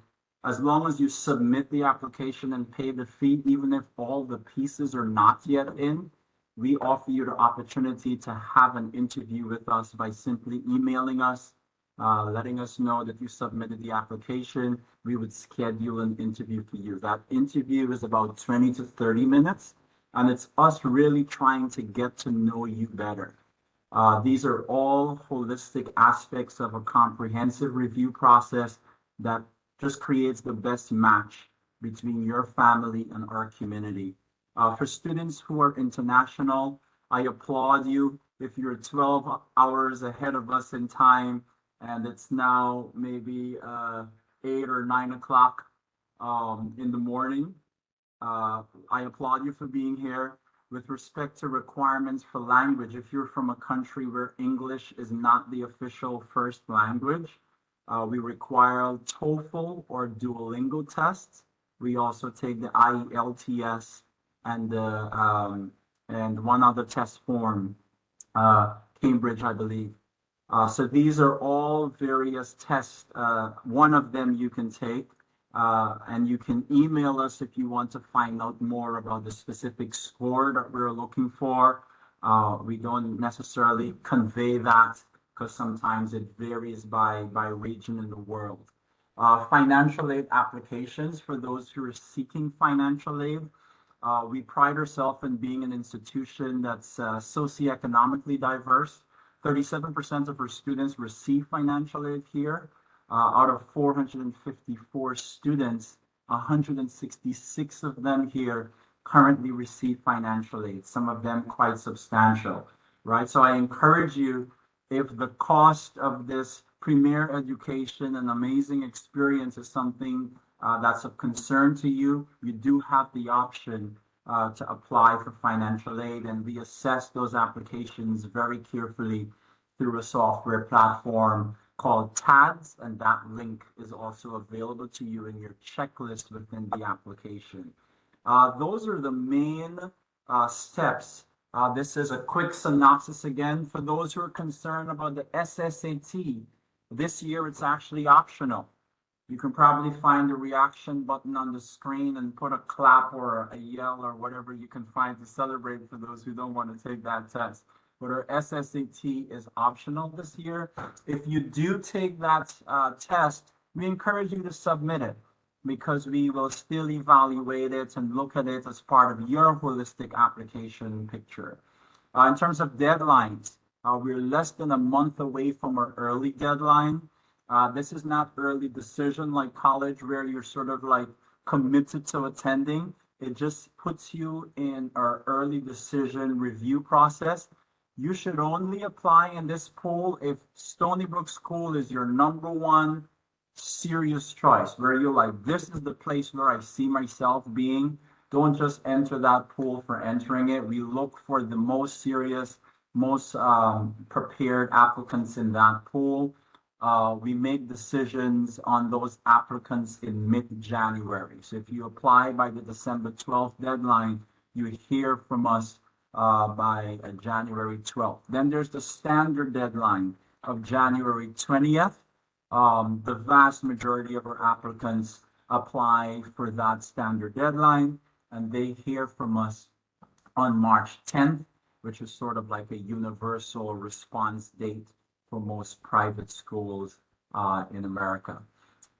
Speaker 4: as long as you submit the application and pay the fee, even if all the pieces are not yet in, we offer you the opportunity to have an interview with us by simply emailing us, letting us know that you submitted the application. We would schedule an interview for you. That interview is about 20 to 30 minutes, and it's us really trying to get to know you better. These are all holistic aspects of a comprehensive review process that just creates the best match between your family and our community. For students who are international, I applaud you. If you're 12 hours ahead of us in time and it's now maybe 8 or 9 o'clock in the morning, I applaud you for being here. With respect to requirements for language, if you're from a country where English is not the official first language, we require TOEFL or Duolingo tests. We also take the IELTS and one other test form, Cambridge, I believe. So these are all various tests. One of them you can take, and you can email us if you want to find out more about the specific score that we're looking for. We don't necessarily convey that because sometimes it varies by region in the world. Financial aid applications for those who are seeking financial aid. We pride ourselves in being an institution that's socioeconomically diverse. 37% of our students receive financial aid here. Out of 454 students 166 of them here currently receive financial aid, some of them quite substantial, right? So I encourage you, if the cost of this premier education and amazing experience is something that's of concern to you, you do have the option to apply for financial aid, and we assess those applications very carefully through a software platform called TADS, and that link is also available to you in your checklist within the application. Those are the main steps. This is a quick synopsis again. For those who are concerned about the SSAT, this year it's actually optional. You can probably find a reaction button on the screen and put a clap or a yell or whatever you can find to celebrate for those who don't want to take that test. But our SSAT is optional this year. If you do take that test, we encourage you to submit it, because we will still evaluate it and look at it as part of your holistic application picture. In terms of deadlines, we're less than a month away from our early deadline. This is not early decision like college where you're sort of like committed to attending. It just puts you in our early decision review process. You should only apply in this pool if Stony Brook School is your number one serious choice, where you're like, this is the place where I see myself being. Don't just enter that pool for entering it. We look for the most serious, most prepared applicants in that pool. We make decisions on those applicants in mid-January. So if you apply by the December 12th deadline, you hear from us by January 12th. Then there's the standard deadline of January 20th. The vast majority of our applicants apply for that standard deadline, and they hear from us on March 10th, which is sort of like a universal response date for most private schools in America.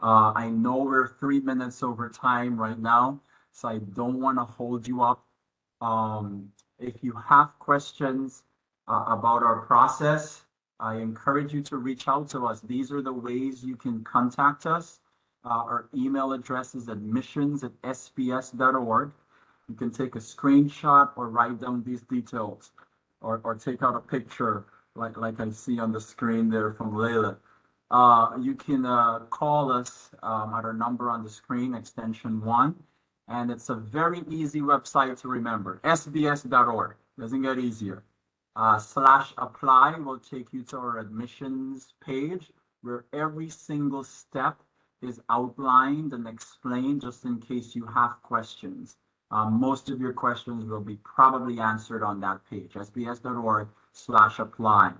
Speaker 4: I know we're 3 minutes over time right now, so I don't want to hold you up. If you have questions about our process, I encourage you to reach out to us. These are the ways you can contact us. Our email address is admissions@sbs.org. You can take a screenshot or write down these details, or take out a picture like I see on the screen there from Layla. You can call us at our number on the screen, extension 1. And it's a very easy website to remember, sbs.org. Doesn't get easier. /apply will take you to our admissions page, where every single step is outlined and explained, just in case you have questions. Most of your questions will be probably answered on that page, sbs.org/apply.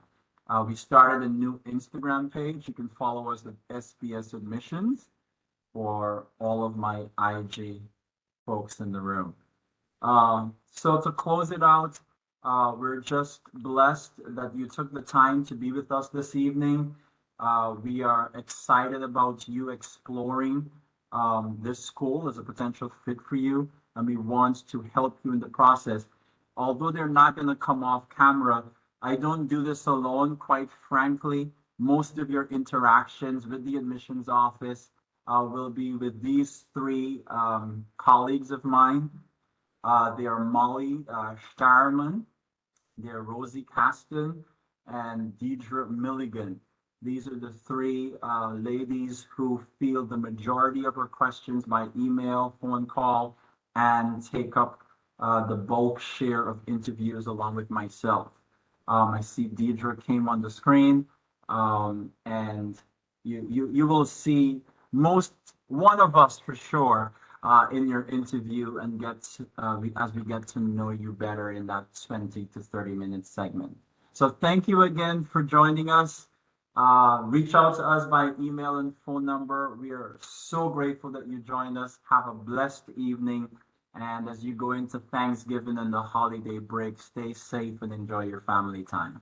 Speaker 4: We started a new Instagram page. You can follow us at SBS Admissions, for all of my IG folks in the room. So to close it out, we're just blessed that you took the time to be with us this evening. We are excited about you exploring this school as a potential fit for you, and we want to help you in the process. Although they're not going to come off camera, I don't do this alone, quite frankly. Most of your interactions with the admissions office will be with these 3 colleagues of mine. They are Molly Starman, they're Rosie Caston, and Deidre Milligan. These are the 3 ladies who field the majority of our questions by email, phone call, and take up the bulk share of interviews along with myself. I see Deidre came on the screen, and you will see one of us for sure in your interview, and as we get to know you better in that 20 to 30 minute segment. So thank you again for joining us. Reach out to us by email and phone number. We are so grateful that you joined us. Have a blessed evening. And as you go into Thanksgiving and the holiday break, stay safe and enjoy your family time.